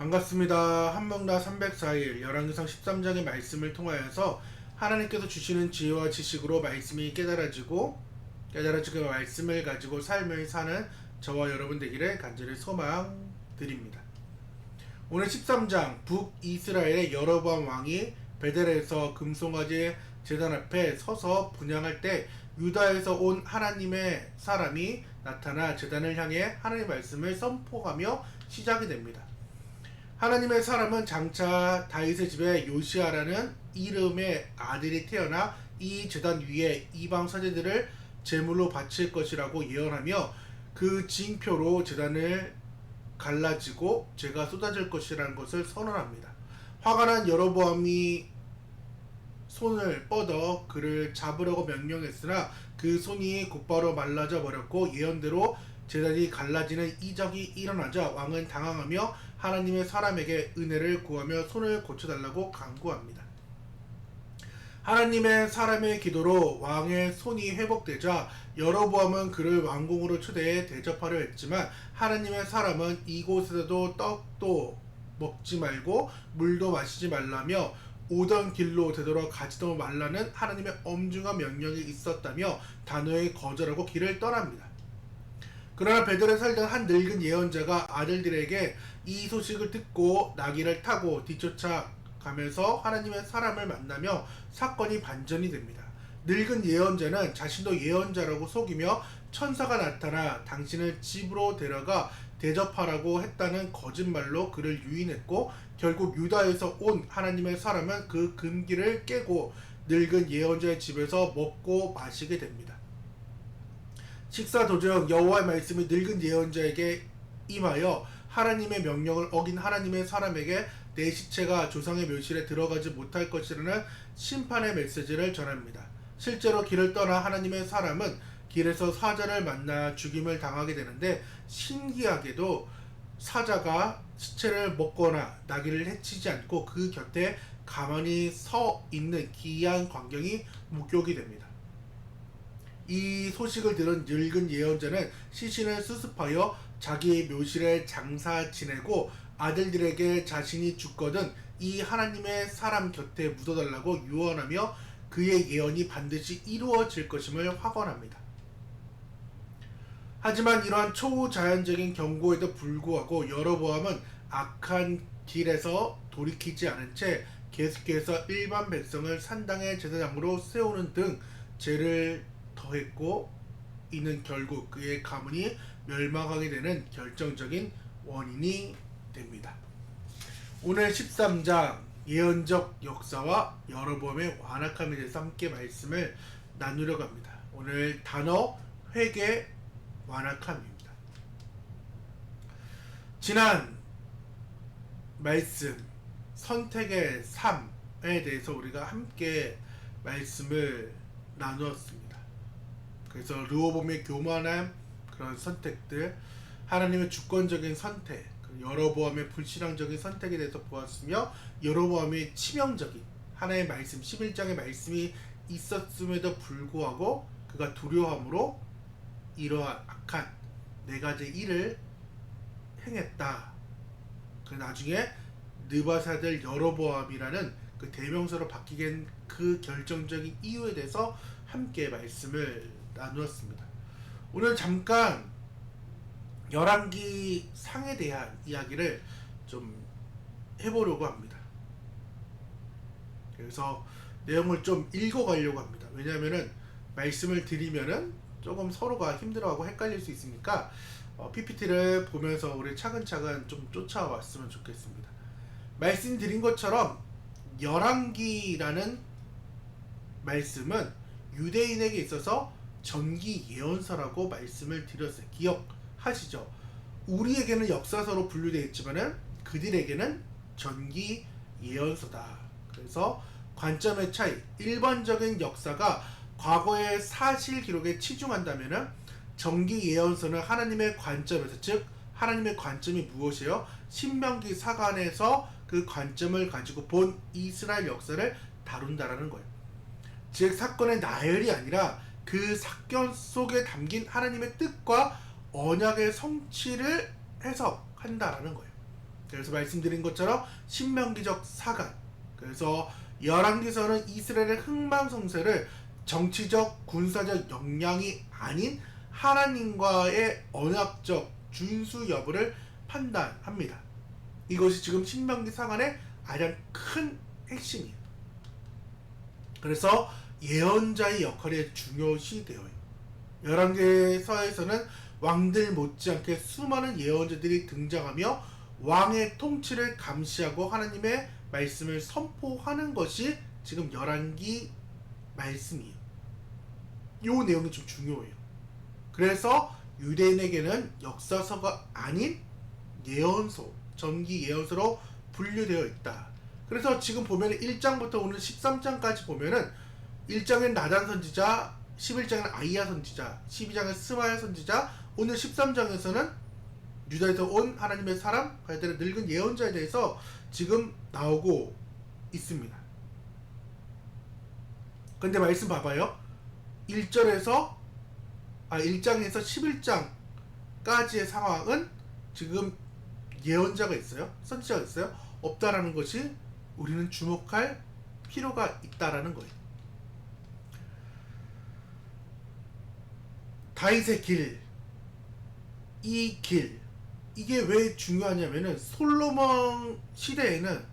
반갑습니다. 한명라 304일 열왕기상 13장의 말씀을 통하여서 하나님께서 주시는 지혜와 지식으로 말씀이 깨달아지고 말씀을 가지고 삶을 사는 저와 여러분 되기를 간절히 소망드립니다. 오늘 13장 북이스라엘의 여로보암 왕이 베델에서 금송아지 제단 앞에 서서 분향할 때 유다에서 온 하나님의 사람이 나타나 제단을 향해 하나님의 말씀을 선포하며 시작이 됩니다. 하나님의 사람은 장차 다윗의 집에 요시아라는 이름의 아들이 태어나 이 제단 위에 이방 사제들을 제물로 바칠 것이라고 예언하며 그 징표로 제단을 갈라지고 죄가 쏟아질 것이라는 것을 선언합니다. 화가 난 여로보암이 손을 뻗어 그를 잡으려고 명령했으나 그 손이 곧바로 말라져 버렸고 예언대로 제단이 갈라지는 이적이 일어나자 왕은 당황하며 하나님의 사람에게 은혜를 구하며 손을 고쳐달라고 간구합니다. 하나님의 사람의 기도로 왕의 손이 회복되자 여로보암은 그를 왕궁으로 초대해 대접하려 했지만 하나님의 사람은 이곳에서도 떡도 먹지 말고 물도 마시지 말라며 오던 길로 되돌아 가지도 말라는 하나님의 엄중한 명령이 있었다며 단호히 거절하고 길을 떠납니다. 그러나 베델에 살던 한 늙은 예언자가 아들들에게 이 소식을 듣고 나귀를 타고 뒤쫓아 가면서 하나님의 사람을 만나며 사건이 반전이 됩니다. 늙은 예언자는 자신도 예언자라고 속이며 천사가 나타나 당신을 집으로 데려가 대접하라고 했다는 거짓말로 그를 유인했고 결국 유다에서 온 하나님의 사람은 그 금기를 깨고 늙은 예언자의 집에서 먹고 마시게 됩니다. 식사 도중 여호와의 말씀이 늙은 예언자에게 임하여 하나님의 명령을 어긴 하나님의 사람에게 내 시체가 조상의 묘실에 들어가지 못할 것이라는 심판의 메시지를 전합니다. 실제로 길을 떠나 하나님의 사람은 길에서 사자를 만나 죽임을 당하게 되는데 신기하게도 사자가 시체를 먹거나 나귀를 해치지 않고 그 곁에 가만히 서 있는 기이한 광경이 목격이 됩니다. 이 소식을 들은 늙은 예언자는 시신을 수습하여 자기 묘실에 장사 지내고 아들들에게 자신이 죽거든 이 하나님의 사람 곁에 묻어달라고 유언하며 그의 예언이 반드시 이루어질 것임을 확언합니다. 하지만 이러한 초자연적인 경고에도 불구하고 여로보암은 악한 길에서 돌이키지 않은 채 계속해서 일반 백성을 산당의 제사장으로 세우는 등 죄를 더했고 이는 결국 그의 가문이 멸망하게 되는 결정적인 원인이 됩니다. 오늘 13장 예언적 역사와 여로보암의 완악함에 대해서 함께 말씀을 나누려고 합니다. 오늘 단어 회개 완악함입니다. 지난 말씀 선택의 삶에 대해서 우리가 함께 말씀을 나누었습니다. 그래서 르호보암의 교만한 그런 선택들, 하나님의 주권적인 선택, 여로보암의 불신앙적인 선택에 대해서 보았으며 여로보암의 치명적인 하나님의 말씀 11장의 말씀이 있었음에도 불구하고 그가 두려움으로 이러한 악한 네 가지 일을 행했다. 그 나중에 느밧의 아들 여로보암이라는 그 대명사로 바뀌게 된 그 결정적인 이유에 대해서 함께 말씀을 나누었습니다. 오늘 잠깐 열왕기 상에 대한 이야기를 좀 해보려고 합니다. 그래서 내용을 좀 읽어가려고 합니다. 왜냐하면은 말씀을 드리면은 조금 서로가 힘들어하고 헷갈릴 수 있으니까 PPT를 보면서 우리 차근차근 좀 쫓아왔으면 좋겠습니다. 말씀드린 것처럼 열왕기라는 말씀은 유대인에게 있어서 전기 예언서라고 말씀을 드렸어요. 기억하시죠? 우리에게는 역사서로 분류되어 있지만은 그들에게는 전기 예언서다. 그래서 관점의 차이, 일반적인 역사가 과거의 사실 기록에 치중한다면은 전기 예언서는 하나님의 관점에서, 즉 하나님의 관점이 무엇이에요? 신명기 사관에서 그 관점을 가지고 본 이스라엘 역사를 다룬다라는 거예요. 즉 사건의 나열이 아니라 그 사건 속에 담긴 하나님의 뜻과 언약의 성취를 해석한다라는 거예요. 그래서 말씀드린 것처럼 신명기적 사관, 그래서 열왕기서는 이스라엘의 흥망성쇠를 정치적 군사적 역량이 아닌 하나님과의 언약적 준수 여부를 판단합니다. 이것이 지금 신명기 사관의 가장 큰 핵심이에요. 그래서 예언자의 역할이 중요시 되어요. 열왕기서에서는 왕들 못지않게 수많은 예언자들이 등장하며 왕의 통치를 감시하고 하나님의 말씀을 선포하는 것이 지금 열왕기 말씀이에요. 이 내용이 좀 중요해요. 그래서 유대인에게는 역사서가 아닌 예언서, 전기 예언서로 분류되어 있다. 그래서 지금 보면 1장부터 오늘 13장까지 보면은 1장엔 나단 선지자, 11장은 아이야 선지자, 12장은 스마야 선지자, 오늘 13장에서는 유다에서 온 하나님의 사람, 갈대의 늙은 예언자에 대해서 지금 나오고 있습니다. 근데 말씀 봐봐요. 1장에서 11장까지의 상황은 지금 예언자가 있어요? 선지자가 있어요? 없다라는 것이 우리는 주목할 필요가 있다라는 거예요. 다윗의 길, 이 길, 이게 왜 중요하냐면은 솔로몬 시대에는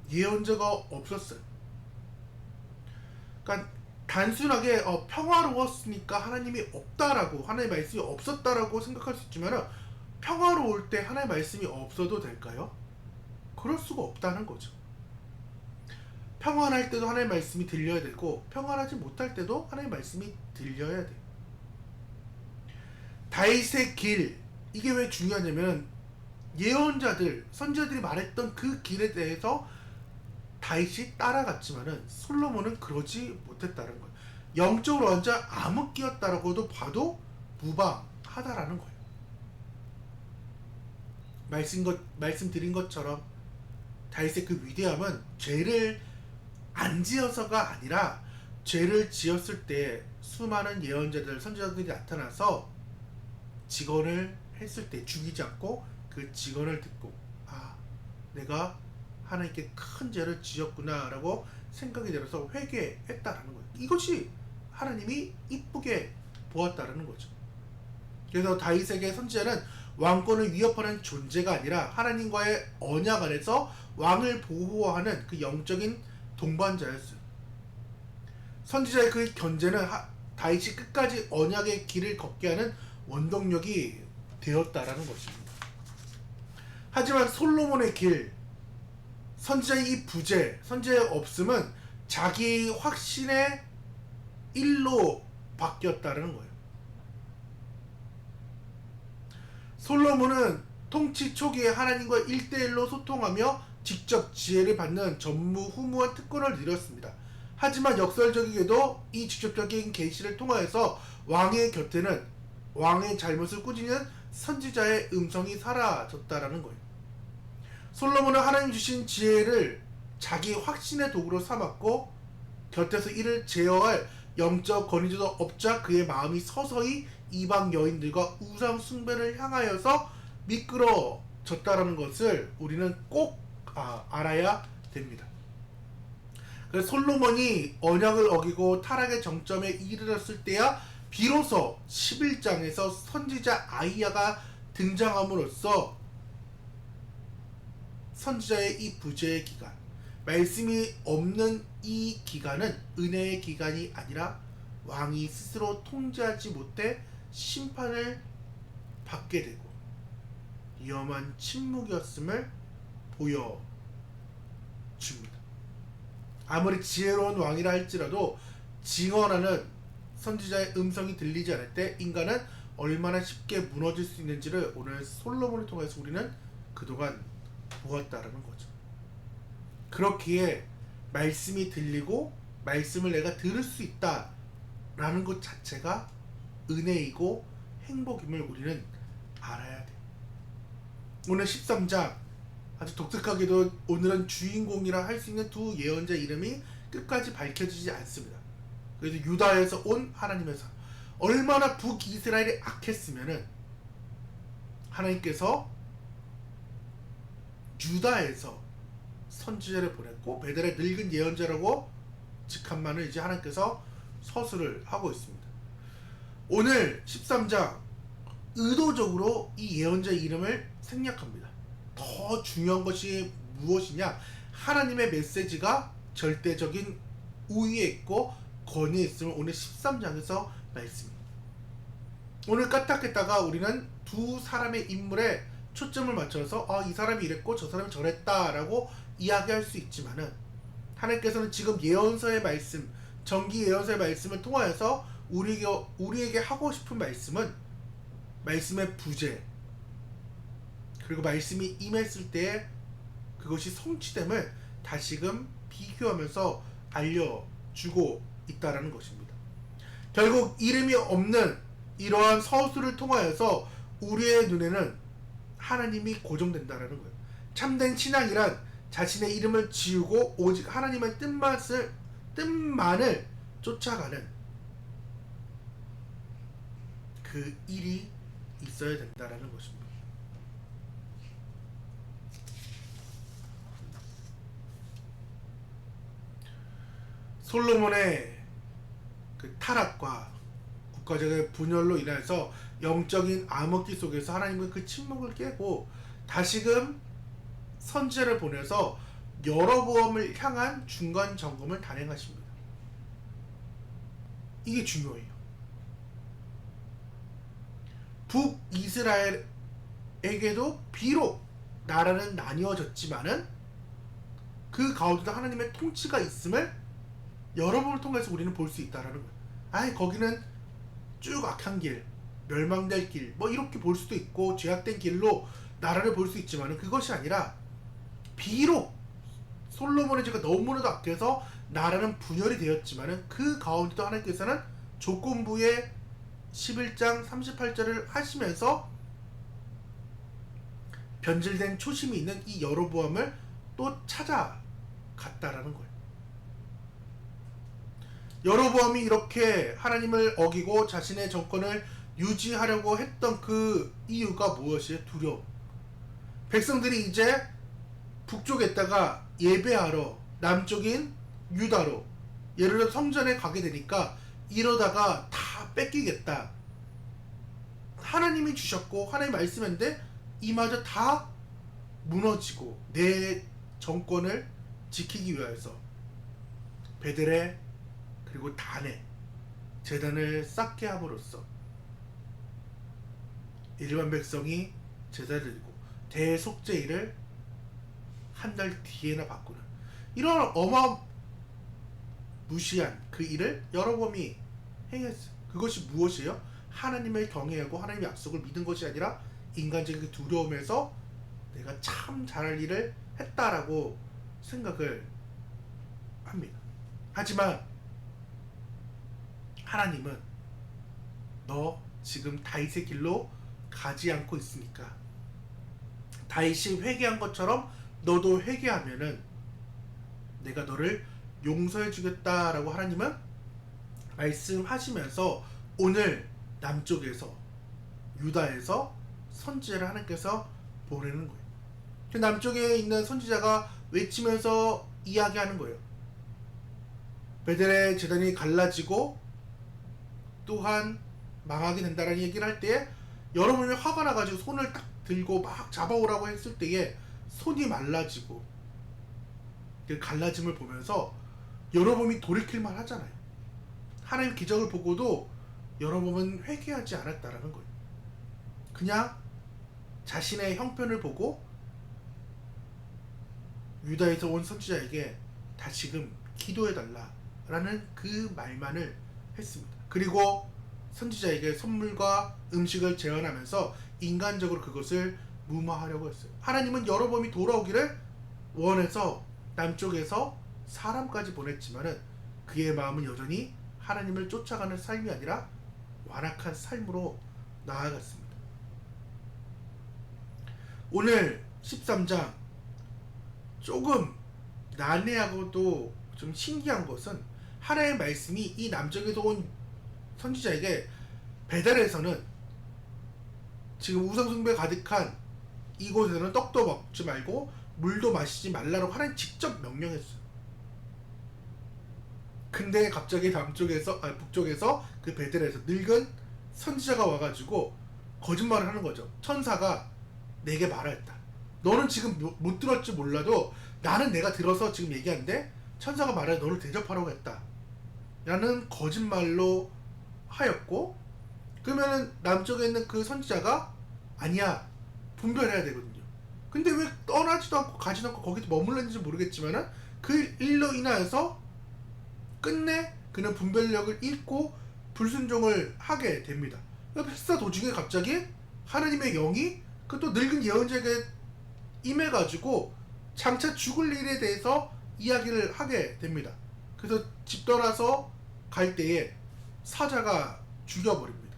예언자가 없었어요. 그러니까 단순하게 평화로웠으니까 하나님이 없다라고, 하나님의 말씀이 없었다라고 생각할 수 있지만 평화로울 때 하나님의 말씀이 없어도 될까요? 그럴 수가 없다는 거죠. 평안할 때도 하나님의 말씀이 들려야 되고 평안하지 못할 때도 하나님의 말씀이 들려야 돼요. 다윗의 길, 이게 왜 중요하냐면 예언자들, 선지자들이 말했던 그 길에 대해서 다윗이 따라갔지만은 솔로몬은 그러지 못했다는 거예요. 영적으로 완전 암흑기였다라고도 봐도 무방하다라는 거예요. 말씀드린 것처럼 다윗의 그 위대함은 죄를 안 지어서가 아니라 죄를 지었을 때 수많은 예언자들, 선지자들이 나타나서 직언을 했을 때 죽이지 않고 그 직언을 듣고 내가 하나님께 큰 죄를 지었구나 라고 생각이 들어서 회개했다라는 거예요. 이것이 하나님이 이쁘게 보았다라는 거죠. 그래서 다윗에게 선지자는 왕권을 위협하는 존재가 아니라 하나님과의 언약 안에서 왕을 보호하는 그 영적인 동반자였어요. 선지자의 그 견제는 다윗이 끝까지 언약의 길을 걷게 하는 원동력이 되었다라는 것입니다. 하지만 솔로몬의 길, 선지자의 이 부재, 선지자의 없음은 자기 확신의 일로 바뀌었다는 거예요. 솔로몬은 통치 초기에 하나님과 1대1로 소통하며 직접 지혜를 받는 전무후무한 특권을 누렸습니다. 하지만 역설적이게도 이 직접적인 계시를 통하여서 왕의 곁에는 왕의 잘못을 꾸짖는 선지자의 음성이 사라졌다라는 거예요. 솔로몬은 하나님 주신 지혜를 자기 확신의 도구로 삼았고 곁에서 이를 제어할 영적 권위자도 없자 그의 마음이 서서히 이방 여인들과 우상 숭배를 향하여서 미끄러졌다라는 것을 우리는 꼭 알아야 됩니다. 그래서 솔로몬이 언약을 어기고 타락의 정점에 이르렀을 때야 비로소 11장에서 선지자 아이야가 등장함으로써 선지자의 이 부재의 기간, 말씀이 없는 이 기간은 은혜의 기간이 아니라 왕이 스스로 통제하지 못해 심판을 받게 되고 위험한 침묵이었음을 보여줍니다. 아무리 지혜로운 왕이라 할지라도 증언하는 선지자의 음성이 들리지 않을 때 인간은 얼마나 쉽게 무너질 수 있는지를 오늘 솔로몬을 통해서 우리는 그동안 보았다라는 거죠. 그렇기에 말씀이 들리고 말씀을 내가 들을 수 있다라는 것 자체가 은혜이고 행복임을 우리는 알아야 돼. 오늘 13장 아주 독특하게도 오늘은 주인공이라 할 수 있는 두 예언자 이름이 끝까지 밝혀지지 않습니다. 그래서 유다에서 온 하나님의 사람, 얼마나 북이스라엘이 악했으면은 하나님께서 유다에서 선지자를 보냈고 베델의 늙은 예언자라고 직함만을 이제 하나님께서 서술을 하고 있습니다. 오늘 13장 의도적으로 이 예언자의 이름을 생략합니다. 더 중요한 것이 무엇이냐? 하나님의 메시지가 절대적인 우위에 있고 권위에 있음을 오늘 13장에서 말씀입니다. 오늘 까딱했다가 우리는 두 사람의 인물에 초점을 맞춰서 이 사람이 이랬고 저 사람이 저랬다라고 이야기할 수 있지만은 하나님께서는 지금 예언서의 말씀, 정기 예언서의 말씀을 통하여서 우리에게 하고 싶은 말씀은 말씀의 부재 그리고 말씀이 임했을 때에 그것이 성취됨을 다시금 비교하면서 알려주고 있다라는 것입니다. 결국 이름이 없는 이러한 서술을 통하여서 우리의 눈에는 하나님이 고정된다라는 거예요. 참된 신앙이란 자신의 이름을 지우고 오직 하나님의 뜻만을 쫓아가는 그 일이 있어야 된다라는 것입니다. 솔로몬의 그 타락과 국가적인 분열로 인해서 영적인 암흑기 속에서 하나님은 그 침묵을 깨고 다시금 선지자를 보내서 여로보암을 향한 중간 점검을 단행하십니다. 이게 중요해요. 북이스라엘에게도 비록 나라는 나뉘어졌지만은 그 가운데도 하나님의 통치가 있음을 여러분을 통해서 우리는 볼 수 있다라는 거예요. 거기는 쭉 악한 길, 멸망될 길, 뭐 이렇게 볼 수도 있고 죄악된 길로 나라를 볼 수 있지만은 그것이 아니라 비록 솔로몬의 죄가 너무나도 악해서 나라는 분열이 되었지만은 그 가운데도 하나님께서는 조건부의 11장 38절을 하시면서 변질된 초심이 있는 이 여로보암을 또 찾아갔다라는 거예요. 여로보암이 이렇게 하나님을 어기고 자신의 정권을 유지하려고 했던 그 이유가 무엇이에요? 두려움. 백성들이 이제 북쪽에다가 예배하러 남쪽인 유다로 예를 들어 성전에 가게 되니까 이러다가 다 뺏기겠다. 하나님이 주셨고 하나님 말씀했는데 이마저 다 무너지고 내 정권을 지키기 위해서 베델에 그리고 단에 제단을 쌓게 함으로써 일반 백성이 제단을 드리고 대속죄일을 한 달 뒤에나 바꾸는 이런 무시한 그 일을 여로보암이 행했어요. 그것이 무엇이에요? 하나님을 경외하고 하나님의 약속을 믿은 것이 아니라 인간적인 두려움에서 내가 참 잘할 일을 했다라고 생각을 합니다. 하지만 하나님은 너 지금 다윗의 길로 가지 않고 있으니까 다윗이 회개한 것처럼 너도 회개하면은 내가 너를 용서해 주겠다라고 하나님은 말씀하시면서 오늘 남쪽에서 유다에서 선지자를 하나님께서 보내는 거예요. 남쪽에 있는 선지자가 외치면서 이야기하는 거예요. 베델의 제단이 갈라지고 또한 망하게 된다라는 얘기를 할 때 여러분이 화가 나가지고 손을 딱 들고 막 잡아오라고 했을 때에 손이 말라지고 그 갈라짐을 보면서 여러분이 돌이킬만 하잖아요. 하나님 기적을 보고도 여러분은 회개하지 않았다라는 거예요. 그냥 자신의 형편을 보고 유다에서 온 선지자에게 다시금 기도해달라라는 그 말만을 했습니다. 그리고 선지자에게 선물과 음식을 제안하면서 인간적으로 그것을 무마하려고 했어요. 하나님은 여로보암이 돌아오기를 원해서 남쪽에서 사람까지 보냈지만은 그의 마음은 여전히 하나님을 쫓아가는 삶이 아니라 완악한 삶으로 나아갔습니다. 오늘 13장 조금 난해하고도 좀 신기한 것은 하나님의 말씀이 이 남쪽에서 온 선지자에게 베델에서는 지금 우상숭배 가득한 이곳에서는 떡도 먹지 말고 물도 마시지 말라고 하나님 직접 명령했어요. 근데 갑자기 북쪽에서 그 베델에서 늙은 선지자가 와가지고 거짓말을 하는 거죠. 천사가 내게 말했다. 너는 지금 못 들었지 몰라도 나는 내가 들어서 지금 얘기하는데 천사가 말해 너를 대접하라고 했다. 라는 거짓말로 하였고, 그러면은 남쪽에 있는 그 선지자가 아니야, 분별해야 되거든요. 근데 왜 떠나지도 않고 가지도 않고 거기서 머물렀는지 모르겠지만은 그 일로 인하여서 끝내 그는 분별력을 잃고 불순종을 하게 됩니다. 헬사 도중에 갑자기 하나님의 영이 그 또 늙은 예언자에게 임해가지고 장차 죽을 일에 대해서 이야기를 하게 됩니다. 그래서 집 떠나서 갈 때에 사자가 죽여버립니다.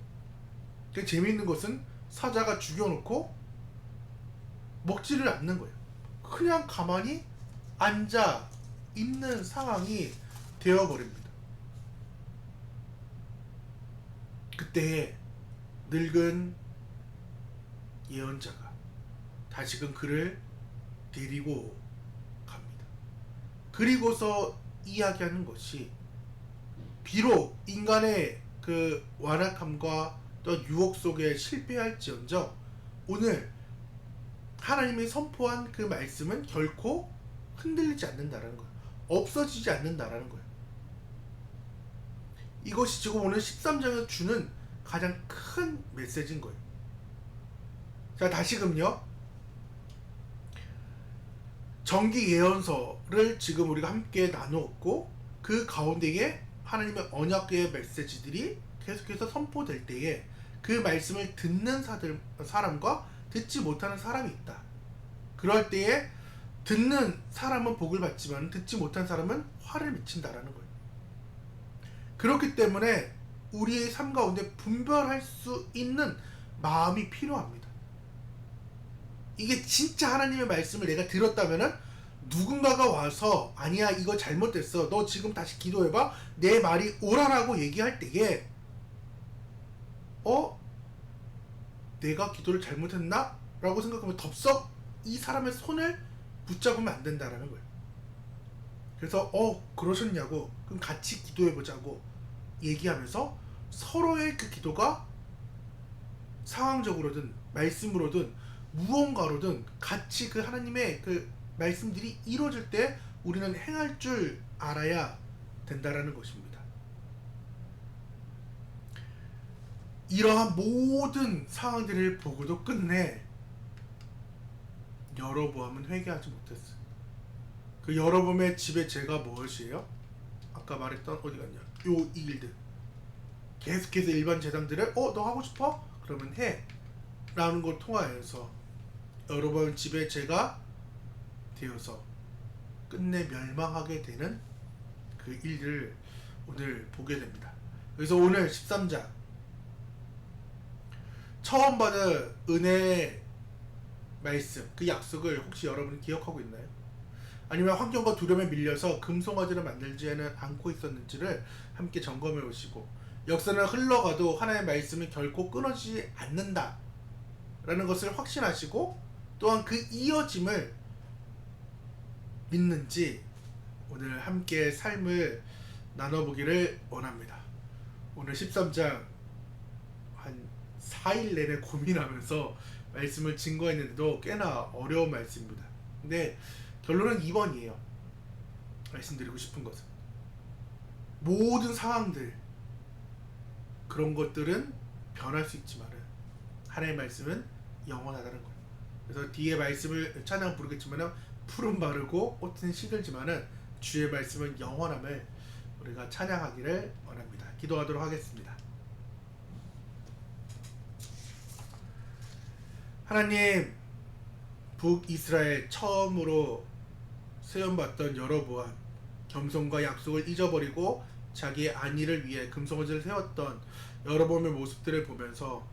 되게 재미있는 것은 사자가 죽여놓고 먹지를 않는 거예요. 그냥 가만히 앉아 있는 상황이 되어버립니다. 그때 늙은 예언자가 다시금 그를 데리고 갑니다. 그리고서 이야기하는 것이, 비록 인간의 그 완악함과 또 유혹 속에 실패할지언정 오늘 하나님이 선포한 그 말씀은 결코 흔들리지 않는다라는 거예요. 없어지지 않는다라는 거예요. 이것이 지금 오늘 13장에 주는 가장 큰 메시지인 거예요. 자, 다시금요. 정기 예언서를 지금 우리가 함께 나누었고, 그 가운데에 하나님의 언약의 메시지들이 계속해서 선포될 때에 그 말씀을 듣는 사람과 듣지 못하는 사람이 있다. 그럴 때에 듣는 사람은 복을 받지만 듣지 못한 사람은 화를 미친다라는 거예요. 그렇기 때문에 우리의 삶 가운데 분별할 수 있는 마음이 필요합니다. 이게 진짜 하나님의 말씀을 내가 들었다면은 누군가가 와서 아니야 이거 잘못됐어 너 지금 다시 기도해봐 내 말이 옳아라고 얘기할 때에 내가 기도를 잘못했나? 라고 생각하면 덥석 이 사람의 손을 붙잡으면 안 된다라는 거예요. 그래서 그러셨냐고, 그럼 같이 기도해보자고 얘기하면서 서로의 그 기도가 상황적으로든 말씀으로든 무언가로든 같이 그 하나님의 그 말씀들이 이루어질 때 우리는 행할 줄 알아야 된다라는 것입니다. 이러한 모든 상황들을 보고도 끝내 여로보암은 회개하지 못했어요. 그 여로보암의 집의 죄가 무엇이에요? 아까 말했던 어디 갔냐? 요 일들. 계속해서 일반 제사장들을 너 하고 싶어? 그러면 해. 라는 걸 통하여서 여로보암 집의 죄가 되어서 끝내 멸망하게 되는 그 일들을 오늘 보게 됩니다. 그래서 오늘 13장 처음 받은 은혜의 말씀, 그 약속을 혹시 여러분이 기억하고 있나요? 아니면 환경과 두려움에 밀려서 금송아지를 만들지는 않고 있었는지를 함께 점검해 보시고, 역사는 흘러가도 하나님의 말씀이 결코 끊어지지 않는다 라는 것을 확신하시고, 또한 그 이어짐을 믿는지 오늘 함께 삶을 나눠보기를 원합니다. 오늘 13장 한 4일 내내 고민하면서 말씀을 증거했는데도 꽤나 어려운 말씀입니다. 근데 결론은 2번이에요. 말씀드리고 싶은 것은 모든 상황들, 그런 것들은 변할 수 있지만은 하나님의 말씀은 영원하다는 거예요. 그래서 뒤에 말씀을 찬양 부르겠지만은 푸른 바르고 꽃은 시들지만은 주의 말씀은 영원함을 우리가 찬양하기를 원합니다. 기도하도록 하겠습니다. 하나님, 북이스라엘 처음으로 세움받던 여로보암, 겸손과 약속을 잊어버리고 자기의 안위를 위해 금송아지를 세웠던 여로보암의 모습들을 보면서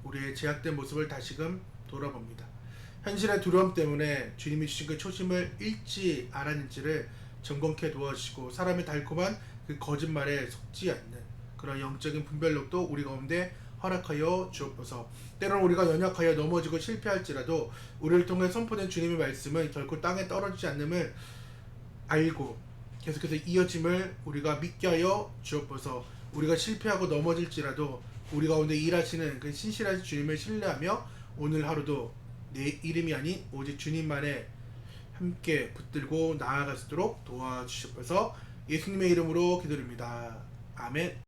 우리의 제약된 모습을 다시금 돌아봅니다. 현실의 두려움 때문에 주님이 주신 그 초심을 잃지 않았는지를 점검케 도와주시고, 사람의 달콤한 그 거짓말에 속지 않는 그런 영적인 분별력도 우리 가운데 허락하여 주옵소서. 때로는 우리가 연약하여 넘어지고 실패할지라도 우리를 통해 선포된 주님의 말씀은 결코 땅에 떨어지지 않음을 알고 계속해서 이어짐을 우리가 믿게 하여 주옵소서. 우리가 실패하고 넘어질지라도 우리 가운데 일하시는 그 신실하신 주님을 신뢰하며 오늘 하루도 내 이름이 아닌 오직 주님만에 함께 붙들고 나아갈 수 있도록 도와주시옵소서. 예수님의 이름으로 기도드립니다. 아멘.